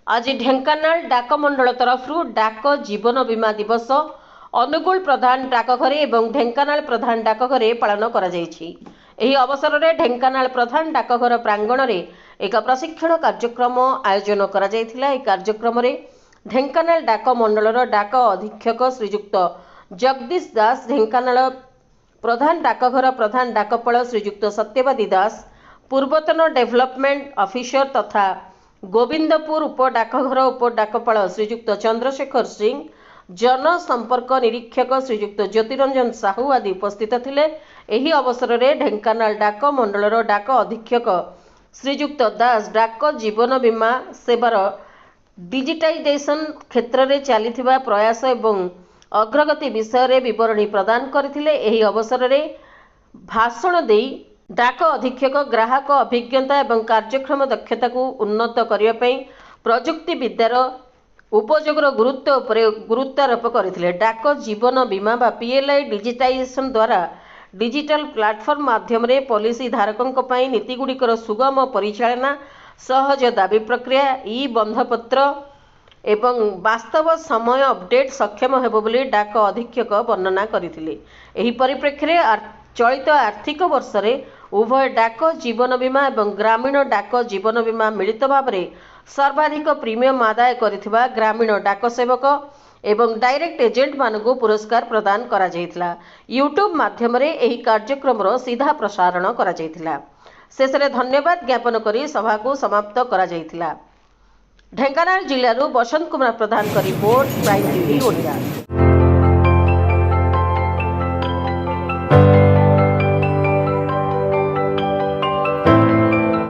आज ढेंकानाल डाकमंडल तरफ डाक जीवन बीमा दिवस अनुगुल प्रधान डाकघरे एवं ढेंकानाल प्रधान डाकघरे पालन करा जायछि। एही अवसर में ढेंकानाल प्रधान डाकघर प्रांगण में एक प्रशिक्षण कार्यक्रम आयोजन करा जायथिला। एही कार्यक्रम में ढेंकानाल डाकमंडलर डाक अधीक्षक श्रीजुक्त जगदीश दास, ढेंकानाल प्रधान डाकघर प्रधान डाकपाल श्रीजुक्त सत्यवादी दास, पूर्वतन डेभलपमेंट ऑफिसर तथा गोविंदपुर उपडाकघर उपडाकपाल श्रीजुक्त चंद्रशेखर सिंह, जनसंपर्क निरीक्षक श्रीजुक्त ज्योतिरंजन साहू आदि उपस्थित थिले। एही अवसर में ढेंकानाल डाक मंडलर डाक अधीक्षक श्रीजुक्त दास डाक जीवन बीमा सेवार डिजिटाइजेशन क्षेत्र में चलिथिबा प्रयास एवं अग्रगति विषय में विवरणी प्रदान करथिले। एही अवसर में भाषण देई डाक अधीक्षक ग्राहक अभिज्ञता एवं कार्यक्षम दक्षता को उन्नत करने प्रजुक्ति विद्यार उपयोगर गुरुत्व उपर गुरुत्वारोप करथिले। डाक जीवन बीमा बा पीएलआई डिजिटाइजेशन द्वारा डिजिटल प्लाटफॉर्म माध्यम रे पॉलिसी धारकों पई नीतिगुड़िकर सुगम परिचालना, सहज दाबी प्रक्रिया, ई बंधपत्र एवं वास्तव समय अपडेट सक्षम हेबो बोली डाक अधीक्षक वर्णना करथिले। एही परिप्रेक्षी रे चलित आर्थिक वर्ष में उभय डाक जीवन बीमा एवं ग्रामीण डाक जीवन बीमा मिलित भाव में सर्वाधिक प्रीमियम आदाय करिथिबा ग्रामीण डाक सेवक एवं डायरेक्ट एजेंट मानकु पुरस्कार प्रदान करा जायथिला। यूट्यूब माध्यम रे एही कार्यक्रम सीधा प्रसारण करा जायथिला। शेष में धन्यवाद ज्ञापन करी सभा को समाप्त करा जायथिला। ढेंकानाल जिल्लारू बसंत कुमार प्रधान का रिपोर्ट, प्राइम टीवी ओडिया।